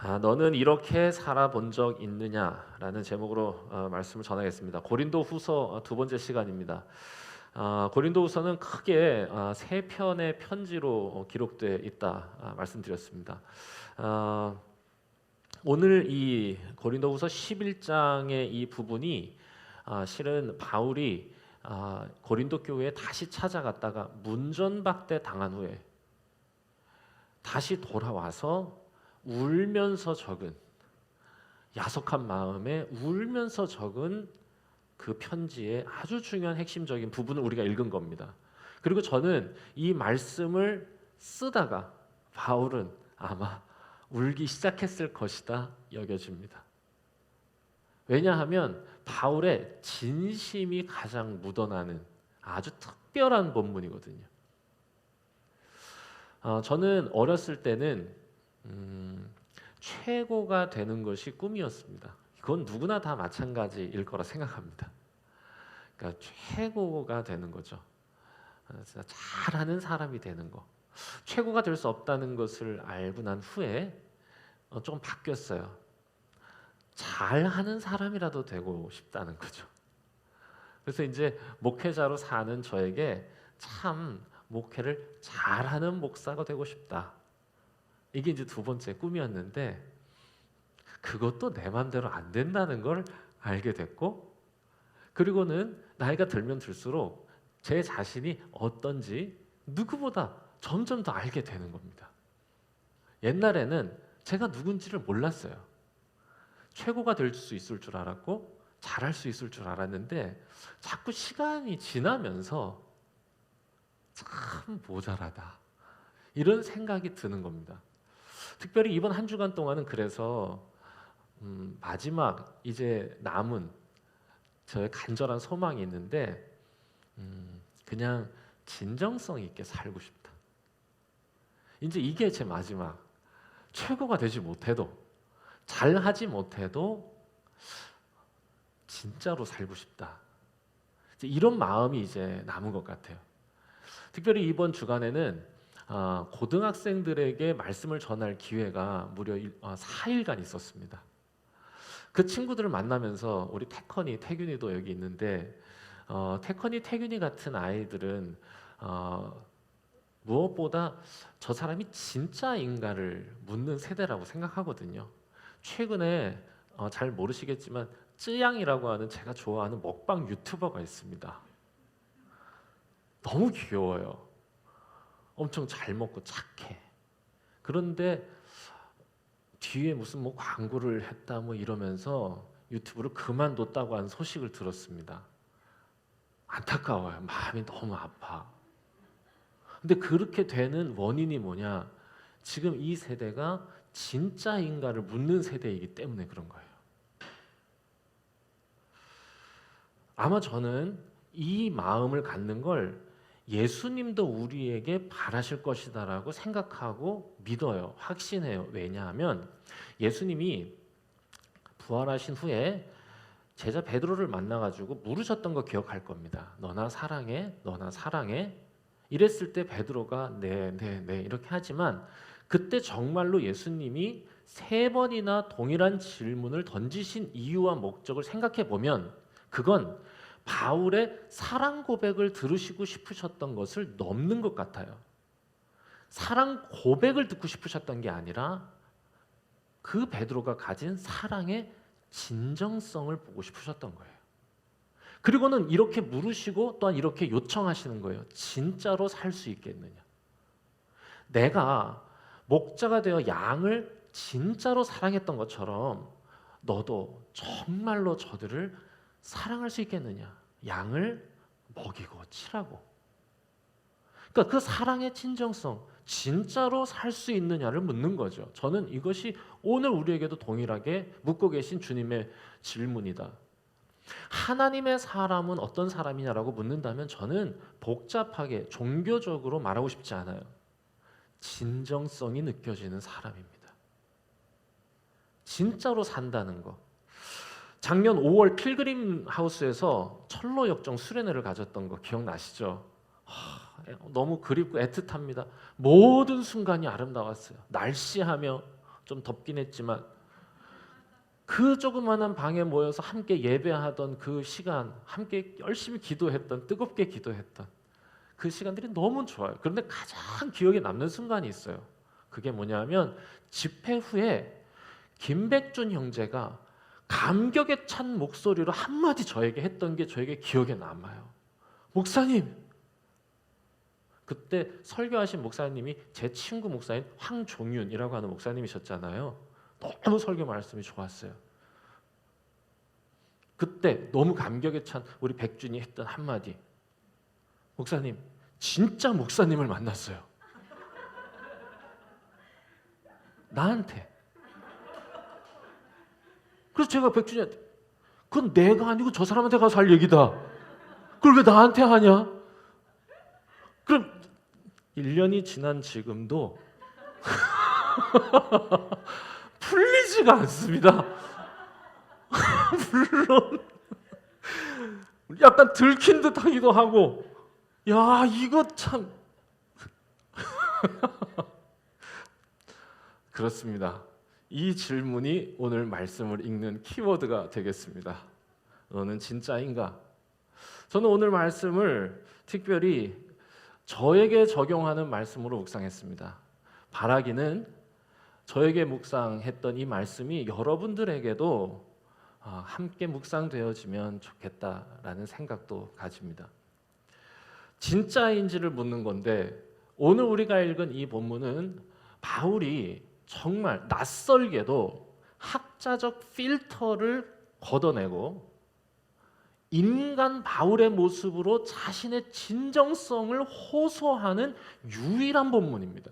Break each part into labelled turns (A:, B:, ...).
A: 너는 이렇게 살아본 적 있느냐라는 제목으로 말씀을 전하겠습니다. 고린도후서 두 번째 시간입니다. 고린도후서는 크게 세 편의 편지로 기록되어 있다 말씀드렸습니다. 아, 오늘 이 고린도후서 11장의 이 부분이 실은 바울이 고린도 교회에 다시 찾아갔다가 문전박대 당한 후에 다시 돌아와서 울면서 적은, 야속한 마음에 울면서 적은 그 편지의 아주 중요한 핵심적인 부분을 우리가 읽은 겁니다. 그리고 저는 이 말씀을 쓰다가 바울은 아마 울기 시작했을 것이다 여겨집니다. 왜냐하면 바울의 진심이 가장 묻어나는 아주 특별한 본문이거든요. 저는 어렸을 때는 최고가 되는 것이 꿈이었습니다. 그건 누구나 다 마찬가지일 거라 생각합니다. 그러니까 최고가 되는 거죠. 진짜 잘하는 사람이 되는 거. 최고가 될 수 없다는 것을 알고 난 후에 좀 바뀌었어요. 잘하는 사람이라도 되고 싶다는 거죠. 그래서 이제 목회자로 사는 저에게 참 목회를 잘하는 목사가 되고 싶다. 이게 이제 두 번째 꿈이었는데 그것도 내 마음대로 안 된다는 걸 알게 됐고, 그리고는 나이가 들면 들수록 제 자신이 어떤지 누구보다 점점 더 알게 되는 겁니다. 옛날에는 제가 누군지를 몰랐어요. 최고가 될 수 있을 줄 알았고 잘할 수 있을 줄 알았는데 자꾸 시간이 지나면서 참 모자라다 이런 생각이 드는 겁니다. 특별히 이번 한 주간 동안은 그래서 마지막 이제 남은 저의 간절한 소망이 있는데 그냥 진정성 있게 살고 싶다. 이제 이게 제 마지막. 최고가 되지 못해도, 잘하지 못해도 진짜로 살고 싶다. 이제 이런 마음이 이제 남은 것 같아요. 특별히 이번 주간에는 고등학생들에게 말씀을 전할 기회가 무려 4일간 있었습니다. 그 친구들을 만나면서 우리 태균이도 여기 있는데 태균이 같은 아이들은 무엇보다 저 사람이 진짜인가를 묻는 세대라고 생각하거든요. 최근에 잘 모르시겠지만 쯔양이라고 하는 제가 좋아하는 먹방 유튜버가 있습니다. 너무 귀여워요. 엄청 잘 먹고 착해. 그런데 뒤에 무슨 뭐 광고를 했다 뭐 이러면서 유튜브를 그만뒀다고 하는 소식을 들었습니다. 안타까워요. 마음이 너무 아파. 근데 그렇게 되는 원인이 뭐냐? 지금 이 세대가 진짜인가를 묻는 세대이기 때문에 그런 거예요. 아마 저는 이 마음을 갖는 걸 예수님도 우리에게 바라실 것이다라고 생각하고 믿어요. 확신해요. 왜냐하면 예수님이 부활하신 후에 제자 베드로를 만나가지고 물으셨던 거 기억할 겁니다. 너나 사랑해? 너나 사랑해? 이랬을 때 베드로가 네 이렇게 하지만 그때 정말로 예수님이 3번이나 동일한 질문을 던지신 이유와 목적을 생각해 보면 그건 바울의 사랑 고백을 들으시고 싶으셨던 것을 넘는 것 같아요. 사랑 고백을 듣고 싶으셨던 게 아니라 그 베드로가 가진 사랑의 진정성을 보고 싶으셨던 거예요. 그리고는 이렇게 물으시고 또한 이렇게 요청하시는 거예요. 진짜로 살 수 있겠느냐? 내가 목자가 되어 양을 진짜로 사랑했던 것처럼 너도 정말로 저들을 사랑할 수 있겠느냐? 양을 먹이고 치라고. 그러니까 그 사랑의 진정성, 진짜로 살 수 있느냐를 묻는 거죠. 저는 이것이 오늘 우리에게도 동일하게 묻고 계신 주님의 질문이다. 하나님의 사람은 어떤 사람이냐라고 묻는다면 저는 복잡하게 종교적으로 말하고 싶지 않아요. 진정성이 느껴지는 사람입니다. 진짜로 산다는 거. 작년 5월 필그림 하우스에서 철로 역정 수련회를 가졌던 거 기억나시죠? 너무 그립고 애틋합니다. 모든 순간이 아름다웠어요. 날씨하며 좀 덥긴 했지만 그 조그마한 방에 모여서 함께 예배하던 그 시간, 함께 열심히 기도했던, 뜨겁게 기도했던 그 시간들이 너무 좋아요. 그런데 가장 기억에 남는 순간이 있어요. 그게 뭐냐면 집회 후에 김백준 형제가 감격에 찬 목소리로 한마디 저에게 했던 게 저에게 기억에 남아요. 목사님, 그때 설교하신 목사님이 제 친구 목사인 황종윤이라고 하는 목사님이셨잖아요. 너무 설교 말씀이 좋았어요. 그때 너무 감격에 찬 우리 백준이 했던 한마디, 목사님, 진짜 목사님을 만났어요. 나한테. 그래서 제가 백준이한테, 그건 내가 아니고 저 사람한테 가서 할 얘기다. 그걸 왜 나한테 하냐? 그럼 1년이 지난 지금도 풀리지가 않습니다. 물론 약간 들킨 듯하기도 하고, 야, 이거 참 그렇습니다. 이 질문이 오늘 말씀을 읽는 키워드가 되겠습니다. 너는 진짜인가? 저는 오늘 말씀을 특별히 저에게 적용하는 말씀으로 묵상했습니다. 바라기는 저에게 묵상했던 이 말씀이 여러분들에게도 함께 묵상되어지면 좋겠다라는 생각도 가집니다. 진짜인지를 묻는 건데, 오늘 우리가 읽은 이 본문은 바울이 정말 낯설게도 학자적 필터를 걷어내고 인간 바울의 모습으로 자신의 진정성을 호소하는 유일한 본문입니다.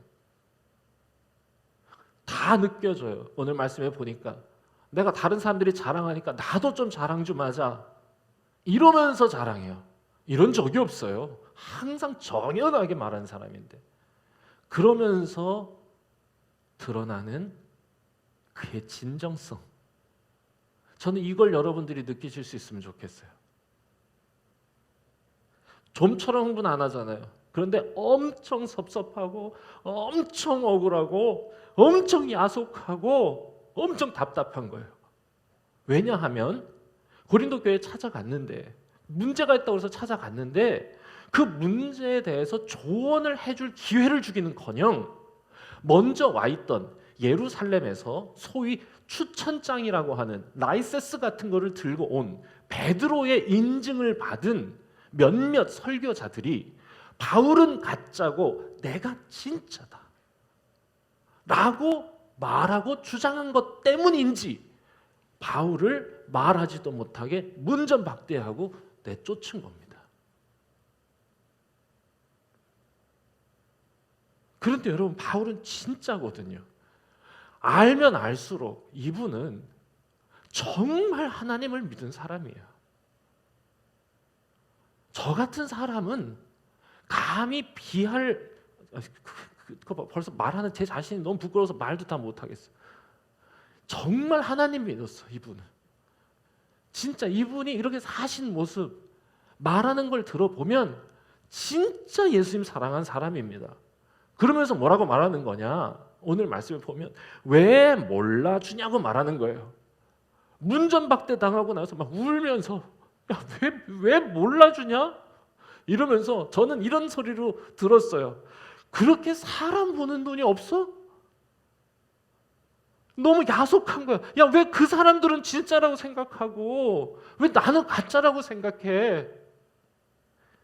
A: 다 느껴져요. 오늘 말씀해 보니까 내가 다른 사람들이 자랑하니까 나도 좀 자랑 좀 하자 이러면서 자랑해요. 이런 적이 없어요. 항상 정연하게 말하는 사람인데, 그러면서 드러나는 그의 진정성, 저는 이걸 여러분들이 느끼실 수 있으면 좋겠어요. 좀처럼 흥분 안 하잖아요. 그런데 엄청 섭섭하고 엄청 억울하고 엄청 야속하고 엄청 답답한 거예요. 왜냐하면 고린도 교회에 찾아갔는데, 문제가 있다고 해서 찾아갔는데 그 문제에 대해서 조언을 해줄 기회를 주기는커녕 먼저 와 있던 예루살렘에서 소위 추천장이라고 하는 라이세스 같은 거를 들고 온 베드로의 인증을 받은 몇몇 설교자들이 바울은 가짜고 내가 진짜다 라고 말하고 주장한 것 때문인지 바울을 말하지도 못하게 문전박대하고 내쫓은 겁니다. 그런데 여러분, 바울은 진짜거든요. 알면 알수록 이분은 정말 하나님을 믿은 사람이에요. 저 같은 사람은 감히 비할, 벌써 말하는 제 자신이 너무 부끄러워서 말도 다 못하겠어요. 정말 하나님 믿었어, 이분은. 진짜 이분이 이렇게 사신 모습, 말하는 걸 들어보면 진짜 예수님 사랑한 사람입니다. 그러면서 뭐라고 말하는 거냐? 오늘 말씀을 보면 왜 몰라주냐고 말하는 거예요. 문전박대 당하고 나서 막 울면서 야, 왜 몰라주냐? 이러면서 저는 이런 소리로 들었어요. 그렇게 사람 보는 눈이 없어? 너무 야속한 거야. 야, 왜 그 사람들은 진짜라고 생각하고 왜 나는 가짜라고 생각해?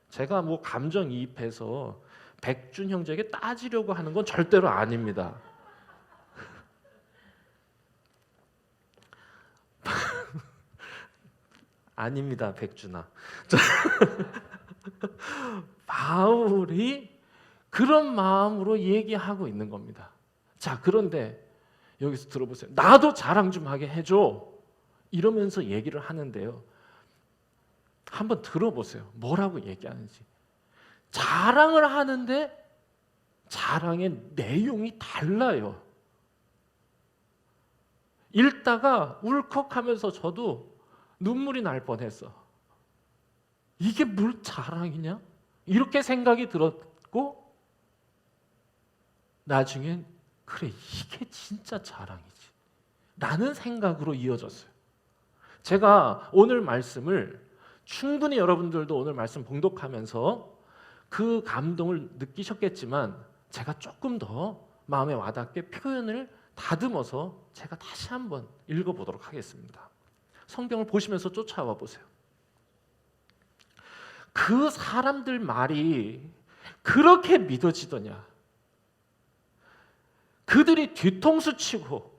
A: 제가 뭐 감정이입해서 백준 형제에게 따지려고 하는 건 절대로 아닙니다. 아닙니다, 백준아. 바울이 그런 마음으로 얘기하고 있는 겁니다. 자, 그런데 여기서 들어보세요. 나도 자랑 좀 하게 해줘. 이러면서 얘기를 하는데요. 한번 들어보세요. 뭐라고 얘기하는지. 자랑을 하는데 자랑의 내용이 달라요. 읽다가 울컥하면서 저도 눈물이 날 뻔했어. 이게 뭘 자랑이냐? 이렇게 생각이 들었고 나중엔 그래, 이게 진짜 자랑이지 라는 생각으로 이어졌어요. 제가 오늘 말씀을 충분히 여러분들도 오늘 말씀 봉독하면서 그 감동을 느끼셨겠지만 제가 조금 더 마음에 와닿게 표현을 다듬어서 제가 다시 한번 읽어보도록 하겠습니다. 성경을 보시면서 쫓아와 보세요. 그 사람들 말이 그렇게 믿어지더냐? 그들이 뒤통수 치고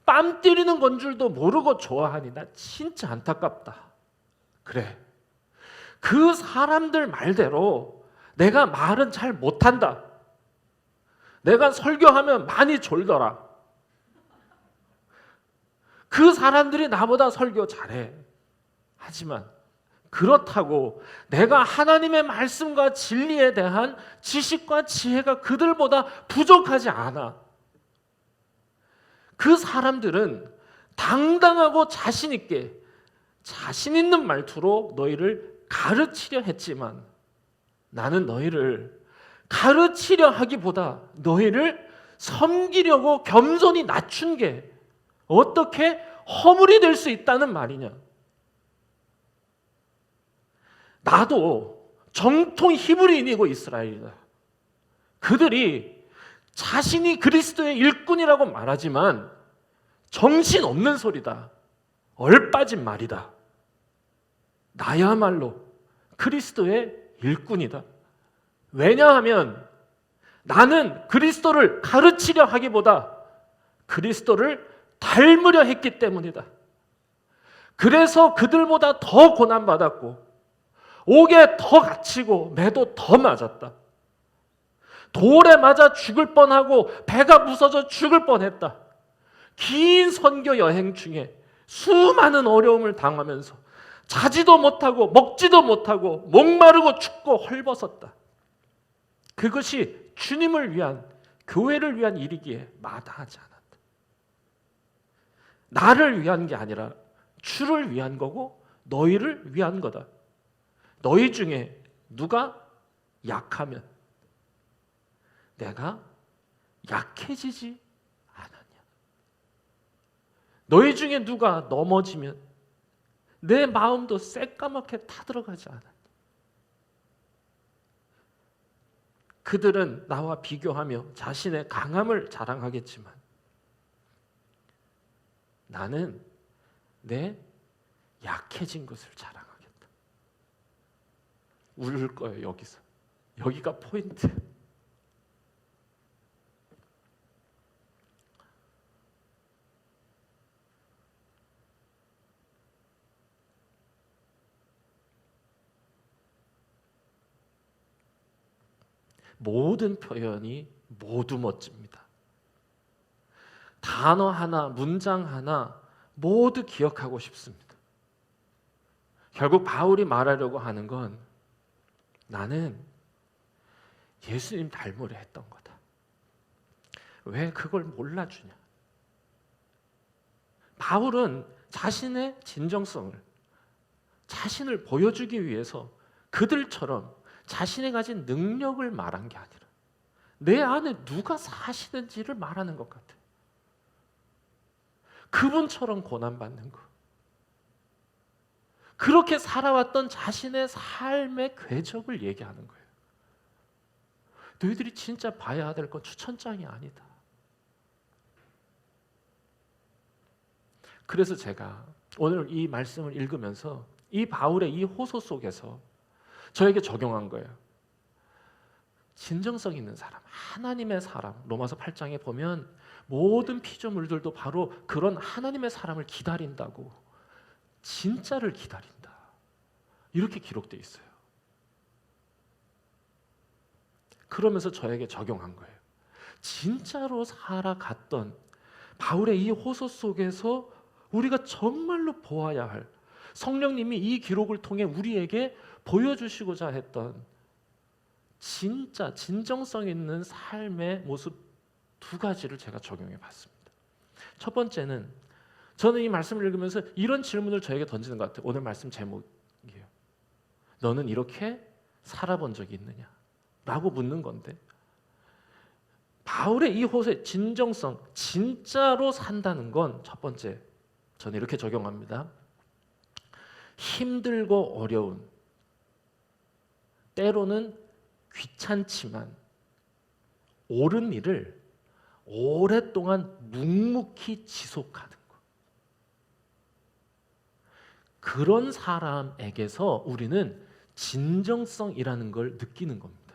A: 뺨 때리는 건 줄도 모르고 좋아하니 나 진짜 안타깝다. 그래, 그 사람들 말대로 내가 말은 잘 못한다. 내가 설교하면 많이 졸더라. 그 사람들이 나보다 설교 잘해. 하지만 그렇다고 내가 하나님의 말씀과 진리에 대한 지식과 지혜가 그들보다 부족하지 않아. 그 사람들은 당당하고 자신 있게 자신 있는 말투로 너희를 가르치려 했지만 나는 너희를 가르치려 하기보다 너희를 섬기려고 겸손히 낮춘 게 어떻게 허물이 될 수 있다는 말이냐? 나도 정통 히브리인이고 이스라엘이다. 그들이 자신이 그리스도의 일꾼이라고 말하지만 정신없는 소리다. 얼빠진 말이다. 나야말로 그리스도의 일꾼이다. 왜냐하면 나는 그리스도를 가르치려 하기보다 그리스도를 닮으려 했기 때문이다. 그래서 그들보다 더 고난받았고 옥에 더 갇히고 매도 더 맞았다. 돌에 맞아 죽을 뻔하고 배가 부서져 죽을 뻔했다. 긴 선교 여행 중에 수많은 어려움을 당하면서 자지도 못하고 먹지도 못하고 목마르고 춥고 헐벗었다. 그것이 주님을 위한, 교회를 위한 일이기에 마다하지 않았다. 나를 위한 게 아니라 주를 위한 거고 너희를 위한 거다. 너희 중에 누가 약하면 내가 약해지지 않았냐? 너희 중에 누가 넘어지면 내 마음도 새까맣게 타들어가지 않았냐? 그들은 나와 비교하며 자신의 강함을 자랑하겠지만 나는 내 약해진 것을 자랑하겠다. 울 거예요, 여기서. 여기가 포인트. 모든 표현이 모두 멋집니다. 단어 하나, 문장 하나 모두 기억하고 싶습니다. 결국 바울이 말하려고 하는 건 나는 예수님 닮으려 했던 거다. 왜 그걸 몰라주냐? 바울은 자신의 진정성을, 자신을 보여주기 위해서 그들처럼 자신이 가진 능력을 말한 게 아니라 내 안에 누가 사시는지를 말하는 것 같아요. 그분처럼 고난받는 것. 그렇게 살아왔던 자신의 삶의 궤적을 얘기하는 거예요. 너희들이 진짜 봐야 될 건 추천장이 아니다. 그래서 제가 오늘 이 말씀을 읽으면서 이 바울의 이 호소 속에서 저에게 적용한 거예요. 진정성 있는 사람, 하나님의 사람, 로마서 8장에 보면 모든 피조물들도 바로 그런 하나님의 사람을 기다린다고, 진짜를 기다린다, 이렇게 기록되어 있어요. 그러면서 저에게 적용한 거예요. 진짜로 살아갔던 바울의 이 호소 속에서 우리가 정말로 보아야 할, 성령님이 이 기록을 통해 우리에게 보여주시고자 했던 진짜 진정성 있는 삶의 모습 두 가지를 제가 적용해 봤습니다. 첫 번째는 저는 이 말씀을 읽으면서 이런 질문을 저에게 던지는 것 같아요. 오늘 말씀 제목이에요. 너는 이렇게 살아본 적이 있느냐? 라고 묻는 건데, 바울의 이 호소의 진정성, 진짜로 산다는 건 첫 번째, 저는 이렇게 적용합니다. 힘들고 어려운, 때로는 귀찮지만 옳은 일을 오랫동안 묵묵히 지속하는 것. 그런 사람에게서 우리는 진정성이라는 걸 느끼는 겁니다.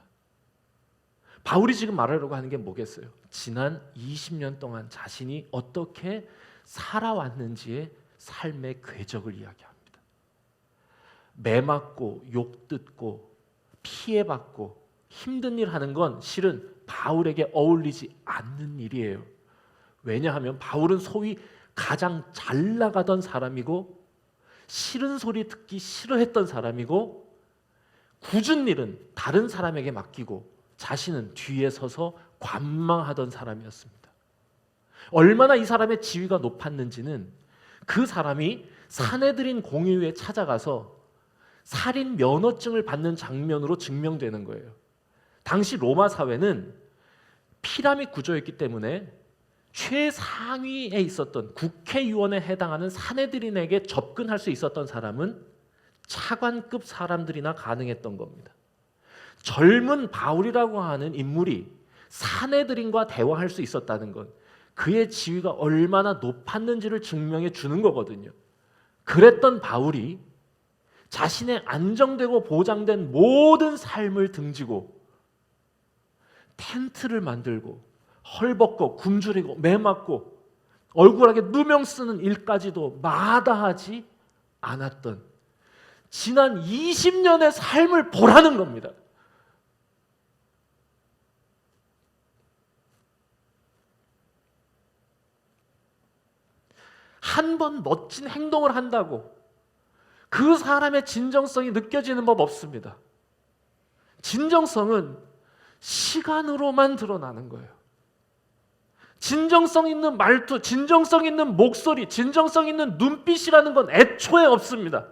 A: 바울이 지금 말하려고 하는 게 뭐겠어요? 지난 20년 동안 자신이 어떻게 살아왔는지의 삶의 궤적을 이야기합니다. 매맞고 욕듣고 피해받고 힘든 일 하는 건 실은 바울에게 어울리지 않는 일이에요. 왜냐하면 바울은 소위 가장 잘 나가던 사람이고 싫은 소리 듣기 싫어했던 사람이고 굳은 일은 다른 사람에게 맡기고 자신은 뒤에 서서 관망하던 사람이었습니다. 얼마나 이 사람의 지위가 높았는지는 그 사람이 사내들인 공의회에 찾아가서 살인 면허증을 받는 장면으로 증명되는 거예요. 당시 로마 사회는 피라미드 구조였기 때문에 최상위에 있었던 국회의원에 해당하는 사내들인에게 접근할 수 있었던 사람은 차관급 사람들이나 가능했던 겁니다. 젊은 바울이라고 하는 인물이 사내들인과 대화할 수 있었다는 건 그의 지위가 얼마나 높았는지를 증명해 주는 거거든요. 그랬던 바울이 자신의 안정되고 보장된 모든 삶을 등지고 텐트를 만들고 헐벗고 굶주리고 매맞고 얼굴하게 누명 쓰는 일까지도 마다하지 않았던 지난 20년의 삶을 보라는 겁니다. 한 번 멋진 행동을 한다고 그 사람의 진정성이 느껴지는 법 없습니다. 진정성은 시간으로만 드러나는 거예요. 진정성 있는 말투, 진정성 있는 목소리, 진정성 있는 눈빛이라는 건 애초에 없습니다.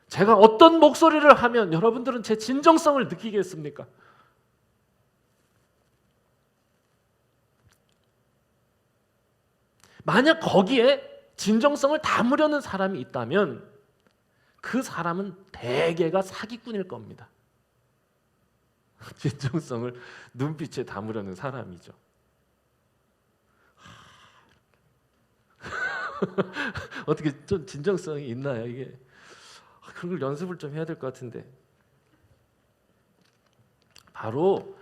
A: 제가 어떤 목소리를 하면 여러분들은 제 진정성을 느끼겠습니까? 만약 거기에 진정성을 담으려는 사람이 있다면 그 사람은 대개가 사기꾼일 겁니다. 진정성을 눈빛에 담으려는 사람이죠. 어떻게 좀 진정성이 있나요? 이게 그런 걸 연습을 좀 해야 될 것 같은데. 바로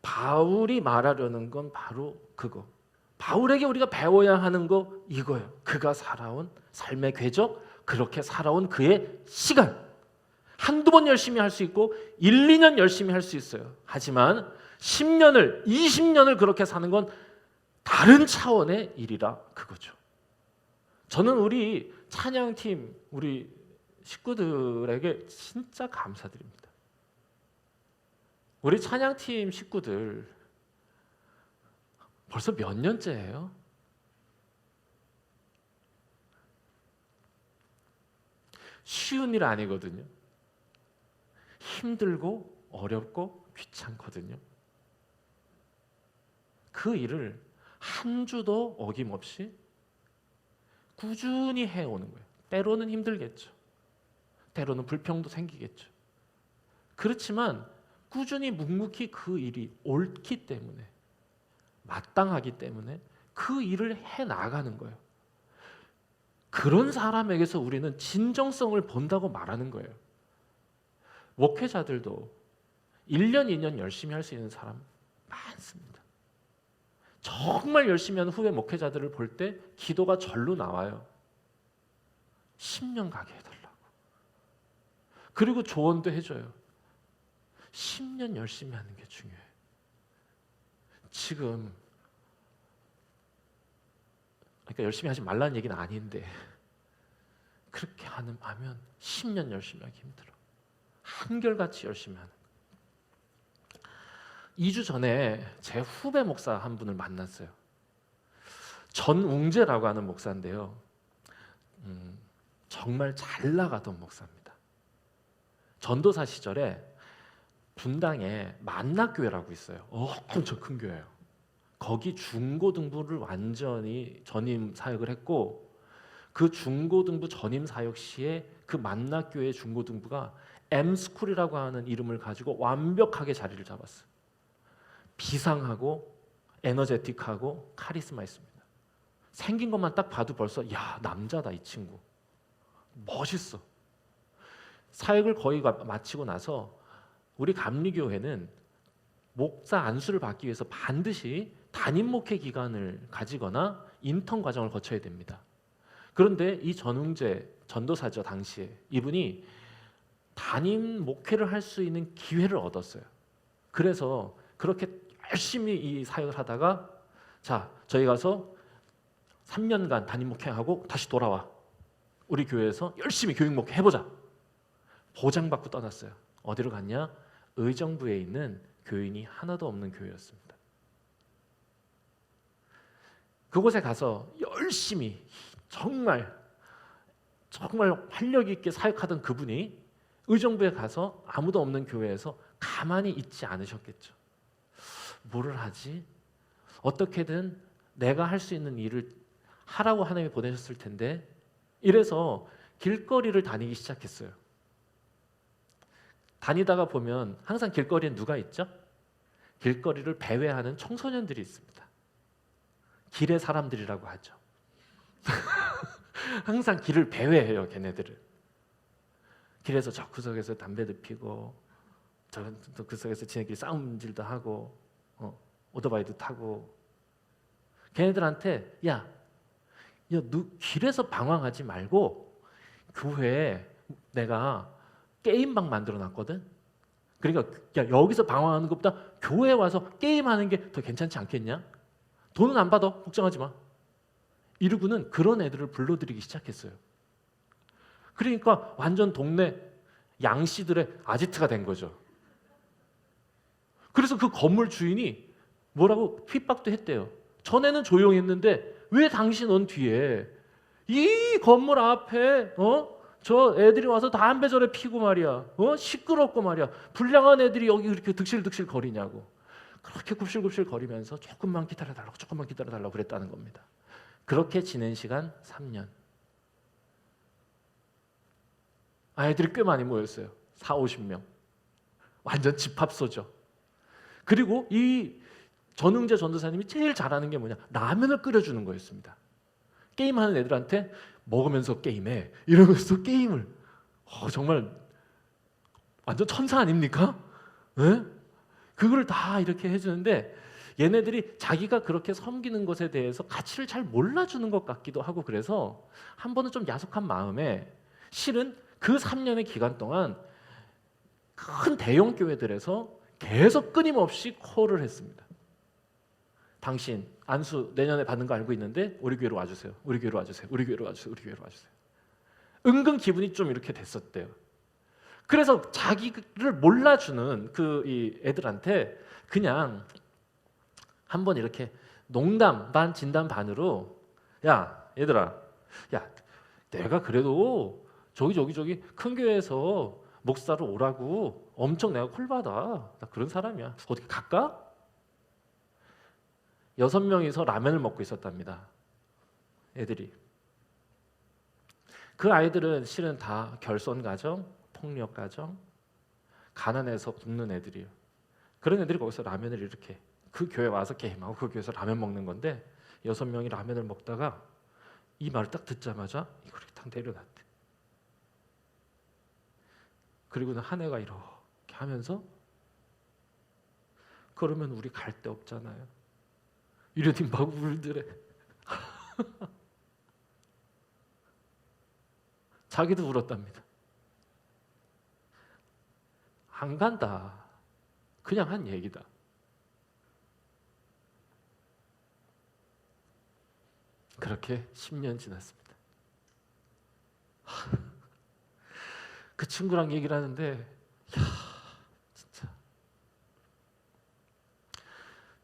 A: 바울이 말하려는 건 바로 그거. 바울에게 우리가 배워야 하는 거 이거예요. 그가 살아온 삶의 궤적, 그렇게 살아온 그의 시간. 한두 번 열심히 할 수 있고 1, 2년 열심히 할 수 있어요. 하지만 10년을, 20년을 그렇게 사는 건 다른 차원의 일이라 그거죠. 저는 우리 찬양팀, 우리 식구들에게 진짜 감사드립니다. 우리 찬양팀 식구들 벌써 몇 년째예요? 쉬운 일 아니거든요. 힘들고 어렵고 귀찮거든요. 그 일을 한 주도 어김없이 꾸준히 해오는 거예요. 때로는 힘들겠죠. 때로는 불평도 생기겠죠. 그렇지만 꾸준히 묵묵히 그 일이 옳기 때문에, 마땅하기 때문에 그 일을 해나가는 거예요. 그런 사람에게서 우리는 진정성을 본다고 말하는 거예요. 목회자들도 1년, 2년 열심히 할 수 있는 사람 많습니다. 정말 열심히 하는 후배 목회자들을 볼 때 기도가 절로 나와요. 10년 가게 해달라고. 그리고 조언도 해줘요. 10년 열심히 하는 게 중요해. 지금 그러니까 열심히 하지 말라는 얘기는 아닌데 그렇게 하면 10년 열심히 하기 힘들어. 한결같이 열심히 하는. 2주 전에 제 후배 목사 한 분을 만났어요. 전웅재라고 하는 목사인데요. 정말 잘 나가던 목사입니다. 전도사 시절에 분당에 만락교회라고 있어요. 엄청 큰 교회예요. 거기 중고등부를 완전히 전임 사역을 했고, 그 중고등부 전임 사역 시에 그 만락교회 중고등부가 M스쿨이라고 하는 이름을 가지고 완벽하게 자리를 잡았어요. 비상하고 에너제틱하고 카리스마 있습니다. 생긴 것만 딱 봐도 벌써 야, 남자다 이 친구. 멋있어. 사역을 거의 마치고 나서 우리 감리교회는 목사 안수를 받기 위해서 반드시 담임 목회 기간을 가지거나 인턴 과정을 거쳐야 됩니다. 그런데 이 전웅재 전도사죠, 당시에 이분이 담임 목회를 할 수 있는 기회를 얻었어요. 그래서 그렇게 열심히 이 사역을 하다가 자, 저희 가서 3년간 담임 목회하고 다시 돌아와. 우리 교회에서 열심히 교육 목회 해보자. 보장받고 떠났어요. 어디로 갔냐? 의정부에 있는 교인이 하나도 없는 교회였습니다. 그곳에 가서 열심히 정말 활력 있게 사역하던 그분이 의정부에 가서 아무도 없는 교회에서 가만히 있지 않으셨겠죠. 뭐를 하지? 어떻게든 내가 할 수 있는 일을 하라고 하나님이 보내셨을 텐데, 이래서 길거리를 다니기 시작했어요. 다니다가 보면 항상 길거리엔 누가 있죠? 길거리를 배회하는 청소년들이 있습니다. 길의 사람들이라고 하죠. 항상 길을 배회해요, 걔네들을. 길에서 저 구석에서 담배도 피고, 저 구석에서 지네끼리 싸움질도 하고, 오토바이도 타고. 걔네들한테 야, 너 길에서 방황하지 말고 교회에 내가 게임방 만들어 놨거든. 그러니까 야, 여기서 방황하는 것보다 교회에 와서 게임하는 게 더 괜찮지 않겠냐? 돈은 안 받아, 걱정하지 마. 이러고는 그런 애들을 불러들이기 시작했어요. 그러니까 완전 동네 양씨들의 아지트가 된 거죠. 그래서 그 건물 주인이 뭐라고 핍박도 했대요. 전에는 조용했는데 왜 당신은 뒤에 이 건물 앞에 저 애들이 와서 담배 저래 피고 말이야. 시끄럽고 말이야. 불량한 애들이 여기 이렇게 득실득실 거리냐고. 그렇게 굽실굽실 거리면서 조금만 기다려달라고 그랬다는 겁니다. 그렇게 지낸 시간 3년. 아이들이 꽤 많이 모였어요. 40-50명. 완전 집합소죠. 그리고 이 전웅재 전도사님이 제일 잘하는 게 뭐냐? 라면을 끓여주는 거였습니다. 게임하는 애들한테 먹으면서 게임해. 이러면서 게임을. 정말 완전 천사 아닙니까? 네? 그걸 다 이렇게 해주는데 얘네들이 자기가 그렇게 섬기는 것에 대해서 가치를 잘 몰라주는 것 같기도 하고, 그래서 한 번은 좀 야속한 마음에 실은 그 3년의 기간 동안 큰 대형 교회들에서 계속 끊임없이 콜을 했습니다. 당신 안수 내년에 받는 거 알고 있는데 우리 교회로 와주세요. 우리 교회로 와주세요. 우리 교회로 와주세요. 우리 교회로 와주세요. 은근 기분이 좀 이렇게 됐었대요. 그래서 자기를 몰라주는 이 애들한테 그냥 한번 이렇게 농담 반 진담 반으로 야 얘들아, 야 내가 그래도 저기 큰 교회에서 목사로 오라고 엄청 내가 콜 받아. 나 그런 사람이야. 어떻게 갈까? 6명이서 라면을 먹고 있었답니다. 애들이. 그 아이들은 실은 다 결손 가정, 폭력 가정, 가난해서 굶는 애들이에요. 그런 애들이 거기서 라면을 이렇게 그 교회 와서 게임하고 그 교회에서 라면 먹는 건데 6명이 라면을 먹다가 이 말을 딱 듣자마자 이걸 딱 내려놨대. 그리고는 한 애가 이렇게 하면서 그러면 우리 갈 데 없잖아요. 이러더니 막 울더래. 자기도 울었답니다. 안 간다. 그냥 한 얘기다. 그렇게 10년 지났습니다. 그 친구랑 얘기를 하는데 진짜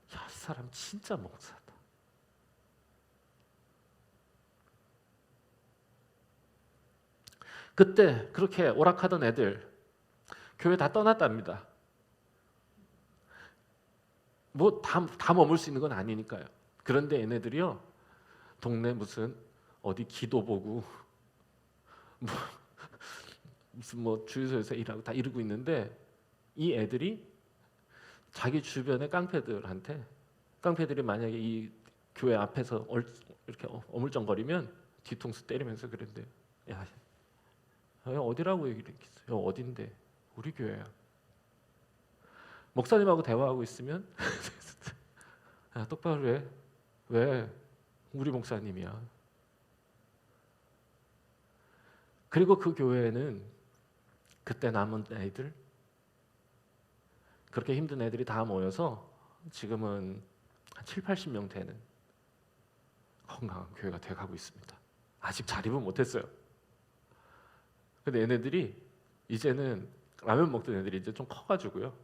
A: 이 사람 진짜 목사다. 그때 그렇게 오락하던 애들 교회 다 떠났답니다. 뭐 다 머물 수 있는 건 아니니까요. 그런데 얘네들이요, 동네 무슨 어디 기도 보고 뭐 무슨 뭐 주유소에서 일하고 다 이러고 있는데, 이 애들이 자기 주변의 깡패들이 만약에 이 교회 앞에서 이렇게 어물쩡거리면 뒤통수 때리면서 그랬대요. 야, 어디라고 얘기를 했겠어요? 어딘데? 우리 교회야. 목사님하고 대화하고 있으면 야, 똑바로 해. 왜? 우리 목사님이야. 그리고 그 교회에는 그때 남은 애들, 그렇게 힘든 애들이 다 모여서 지금은 한 7, 80명 되는 건강한 교회가 돼가고 있습니다. 아직 자립은 못했어요. 근데 얘네들이 이제는 라면 먹던 애들이 이제 좀 커가지고요.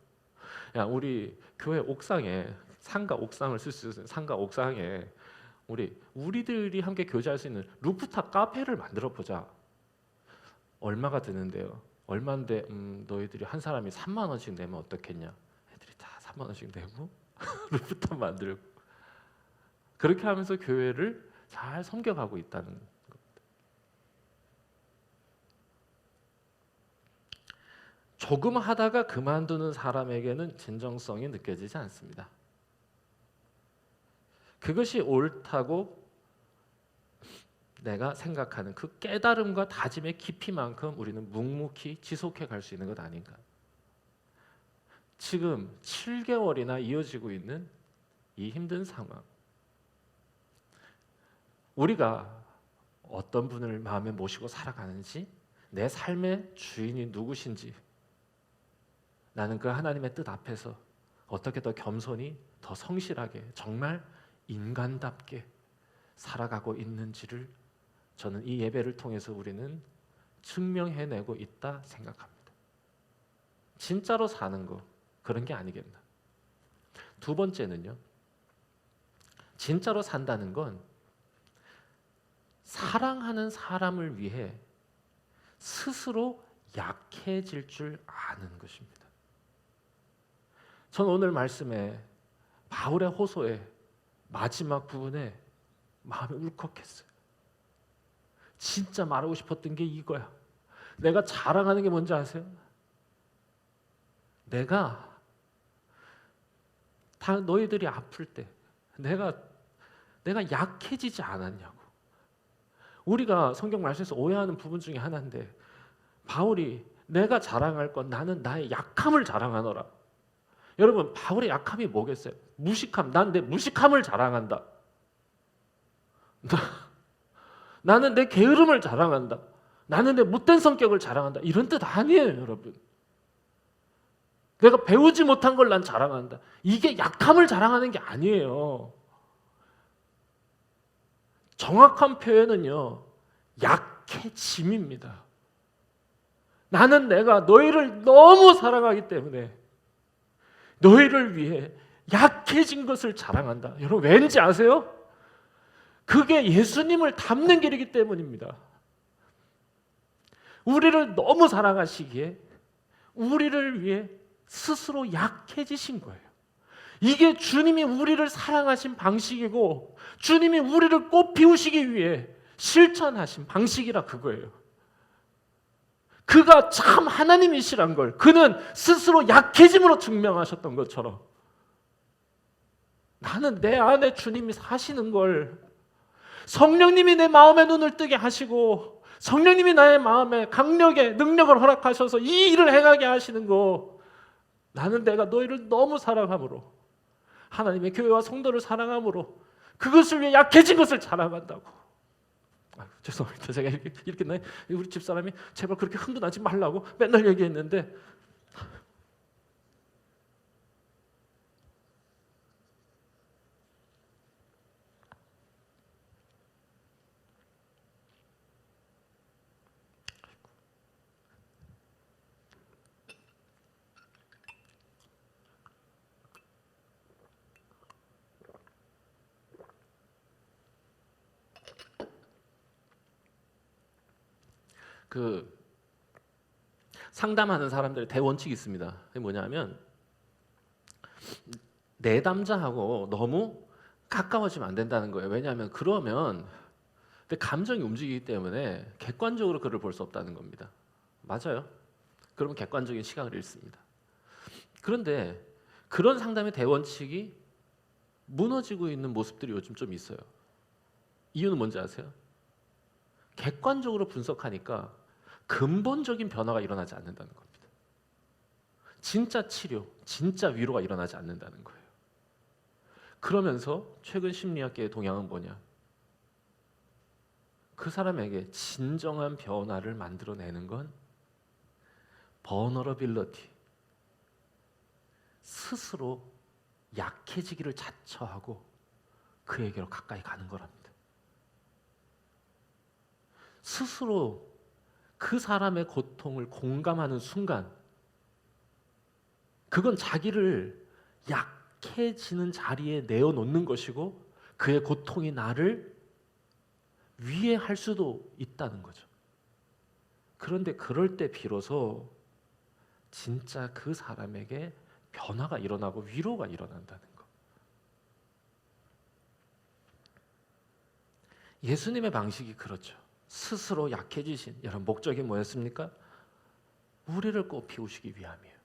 A: 야, 우리 교회 옥상에 상가 옥상을 쓸 수 있는 상가 옥상에 우리들이 함께 교제할 수 있는 루프탑 카페를 만들어 보자. 얼마가 드는데요? 얼마인데 너희들이 한 사람이 3만 원씩 내면 어떻겠냐? 애들이 다 3만 원씩 내고 루프탑 만들고 그렇게 하면서 교회를 잘 섬겨가고 있다는 겁니다. 조금 하다가 그만두는 사람에게는 진정성이 느껴지지 않습니다. 그것이 옳다고 내가 생각하는 그 깨달음과 다짐의 깊이만큼 우리는 묵묵히 지속해 갈 수 있는 것 아닌가. 지금 7개월이나 이어지고 있는 이 힘든 상황, 우리가 어떤 분을 마음에 모시고 살아가는지, 내 삶의 주인이 누구신지, 나는 그 하나님의 뜻 앞에서 어떻게 더 겸손히, 더 성실하게, 정말 인간답게 살아가고 있는지를 저는 이 예배를 통해서 우리는 증명해내고 있다 생각합니다. 진짜로 사는 거, 그런 게 아니겠나. 두 번째는요, 진짜로 산다는 건 사랑하는 사람을 위해 스스로 약해질 줄 아는 것입니다. 전 오늘 말씀에 바울의 호소의 마지막 부분에 마음이 울컥했어요. 진짜 말하고 싶었던 게 이거야. 내가 자랑하는 게 뭔지 아세요? 내가 다 너희들이 아플 때 내가 약해지지 않았냐고. 우리가 성경 말씀에서 오해하는 부분 중에 하나인데, 바울이 내가 자랑할 건 나는 나의 약함을 자랑하노라. 여러분, 바울의 약함이 뭐겠어요? 무식함. 난 내 무식함을 자랑한다. 나는 내 게으름을 자랑한다. 나는 내 못된 성격을 자랑한다. 이런 뜻 아니에요, 여러분. 내가 배우지 못한 걸 난 자랑한다. 이게 약함을 자랑하는 게 아니에요. 정확한 표현은요, 약해짐입니다. 나는 내가 너희를 너무 사랑하기 때문에 너희를 위해 약해진 것을 자랑한다. 여러분, 왠지 아세요? 그게 예수님을 닮는 길이기 때문입니다. 우리를 너무 사랑하시기에 우리를 위해 스스로 약해지신 거예요. 이게 주님이 우리를 사랑하신 방식이고, 주님이 우리를 꽃 피우시기 위해 실천하신 방식이라 그거예요. 그가 참 하나님이시란 걸 그는 스스로 약해짐으로 증명하셨던 것처럼, 나는 내 안에 주님이 사시는 걸, 성령님이 내 마음의 눈을 뜨게 하시고 성령님이 나의 마음에 강력의 능력을 허락하셔서 이 일을 행하게 하시는 거, 나는 내가 너희를 너무 사랑함으로, 하나님의 교회와 성도를 사랑함으로 그것을 위해 약해진 것을 자랑한다고. 죄송합니다. 제가 이렇게 우리 집사람이 제발 그렇게 흥분하지 말라고 맨날 얘기했는데, 그 상담하는 사람들의 대원칙이 있습니다. 그게 뭐냐면, 내담자하고 너무 가까워지면 안 된다는 거예요. 왜냐하면 그러면 근데 감정이 움직이기 때문에 객관적으로 그를 볼 수 없다는 겁니다. 맞아요. 그러면 객관적인 시각을 잃습니다. 그런데 그런 상담의 대원칙이 무너지고 있는 모습들이 요즘 좀 있어요. 이유는 뭔지 아세요? 객관적으로 분석하니까 근본적인 변화가 일어나지 않는다는 겁니다. 진짜 치료, 진짜 위로가 일어나지 않는다는 거예요. 그러면서 최근 심리학계의 동향은 뭐냐? 그 사람에게 진정한 변화를 만들어내는 건 vulnerability, 스스로 약해지기를 자처하고 그에게로 가까이 가는 거랍니다. 스스로 그 사람의 고통을 공감하는 순간 그건 자기를 약해지는 자리에 내어놓는 것이고 그의 고통이 나를 위해할 수도 있다는 거죠. 그런데 그럴 때 비로소 진짜 그 사람에게 변화가 일어나고 위로가 일어난다는 거. 예수님의 방식이 그렇죠. 스스로 약해지신 여러분 목적이 뭐였습니까? 우리를 꽃피우시기 위함이에요.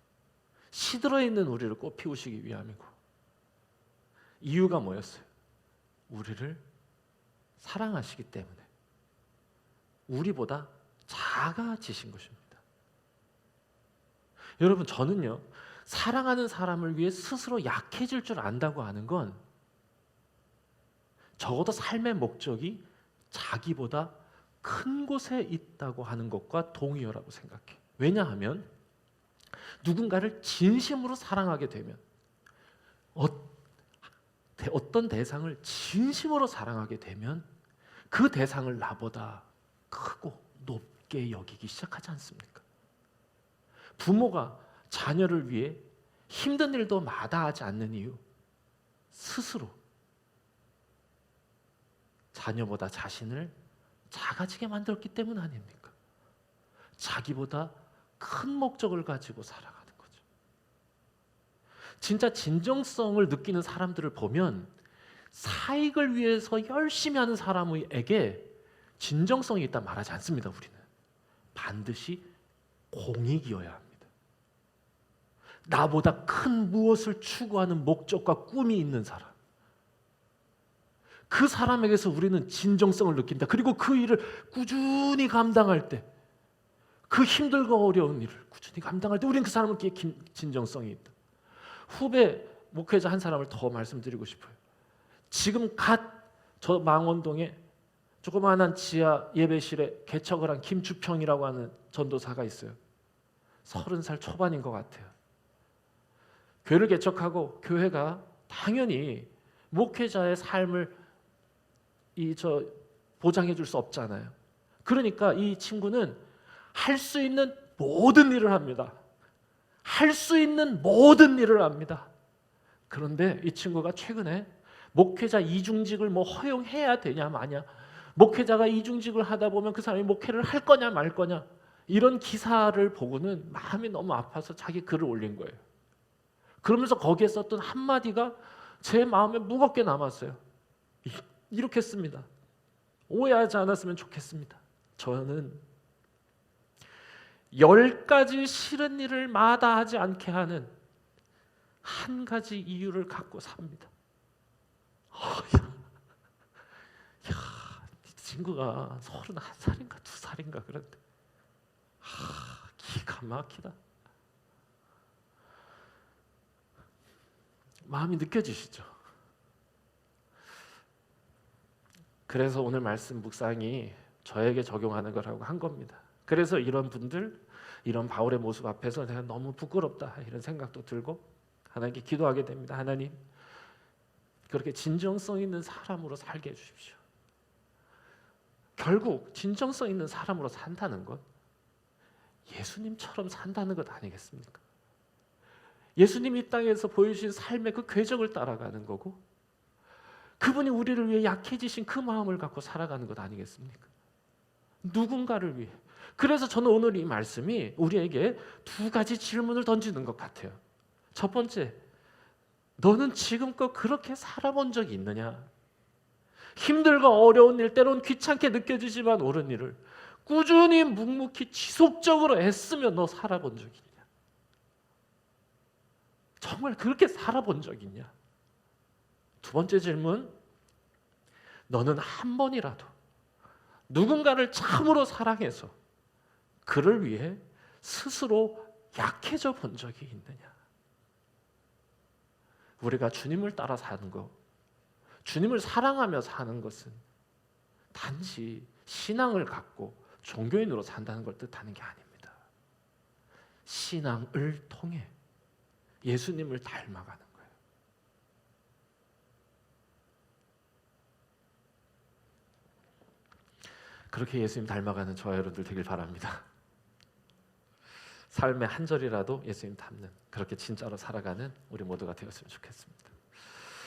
A: 시들어 있는 우리를 꽃피우시기 위함이고 이유가 뭐였어요? 우리를 사랑하시기 때문에 우리보다 작아지신 것입니다. 여러분 저는요 사랑하는 사람을 위해 스스로 약해질 줄 안다고 하는 건 적어도 삶의 목적이 자기보다 큰 곳에 있다고 하는 것과 동의어라고 생각해요. 왜냐하면 누군가를 진심으로 사랑하게 되면 어떤 대상을 진심으로 사랑하게 되면 그 대상을 나보다 크고 높게 여기기 시작하지 않습니까? 부모가 자녀를 위해 힘든 일도 마다하지 않는 이유 스스로 자녀보다 자신을 작아지게 만들었기 때문 아닙니까? 자기보다 큰 목적을 가지고 살아가는 거죠. 진짜 진정성을 느끼는 사람들을 보면 사익을 위해서 열심히 하는 사람에게 진정성이 있다 말하지 않습니다. 우리는 반드시 공익이어야 합니다. 나보다 큰 무엇을 추구하는 목적과 꿈이 있는 사람, 그 사람에게서 우리는 진정성을 느낀다. 그리고 그 일을 꾸준히 감당할 때, 그 힘들고 어려운 일을 꾸준히 감당할 때 우리는 그 사람에게 진정성이 있다. 후배 목회자 한 사람을 더 말씀드리고 싶어요. 지금 저 망원동에 조그마한 지하 예배실에 개척을 한 김주평이라고 하는 전도사가 있어요. 30살 초반인 것 같아요. 교회를 개척하고 교회가 당연히 목회자의 삶을 보장해 줄 수 없잖아요. 그러니까 이 친구는 할 수 있는 모든 일을 합니다. 할 수 있는 모든 일을 합니다. 그런데 이 친구가 최근에 목회자 이중직을 허용해야 되냐 마냐, 목회자가 이중직을 하다 보면 그 사람이 목회를 할 거냐 말 거냐, 이런 기사를 보고는 마음이 너무 아파서 자기 글을 올린 거예요. 그러면서 거기에 썼던 한마디가 제 마음에 무겁게 남았어요. 이렇게 씁니다. 오해하지 않았으면 좋겠습니다. 저는 10가지 싫은 일을 마다하지 않게 하는 한 가지 이유를 갖고 삽니다. 이 친구가 31살인가 2살인가 그런데 기가 막히다. 마음이 느껴지시죠? 그래서 오늘 말씀 묵상이 저에게 적용하는 거라고 한 겁니다. 그래서 이런 분들, 이런 바울의 모습 앞에서 내가 너무 부끄럽다 이런 생각도 들고 하나님께 기도하게 됩니다. 하나님, 그렇게 진정성 있는 사람으로 살게 해주십시오. 결국 진정성 있는 사람으로 산다는 것, 예수님처럼 산다는 것 아니겠습니까? 예수님이 이 땅에서 보여주신 삶의 그 궤적을 따라가는 거고, 그분이 우리를 위해 약해지신 그 마음을 갖고 살아가는 것 아니겠습니까? 누군가를 위해. 그래서 저는 오늘 이 말씀이 우리에게 2가지 질문을 던지는 것 같아요. 첫 번째, 너는 지금껏 그렇게 살아본 적이 있느냐? 힘들고 어려운 일, 때론 귀찮게 느껴지지만 옳은 일을 꾸준히 묵묵히 지속적으로 애쓰며 너 살아본 적이 있냐? 정말 그렇게 살아본 적이 있냐? 두 번째 질문, 너는 한 번이라도 누군가를 참으로 사랑해서 그를 위해 스스로 약해져 본 적이 있느냐? 우리가 주님을 따라 사는 것, 주님을 사랑하며 사는 것은 단지 신앙을 갖고 종교인으로 산다는 걸 뜻하는 게 아닙니다. 신앙을 통해 예수님을 닮아가는 거예요. 그렇게 예수님 닮아가는 저와 여러분들 되길 바랍니다. 삶의 한 절이라도 예수님 닮는, 그렇게 진짜로 살아가는 우리 모두가 되었으면 좋겠습니다.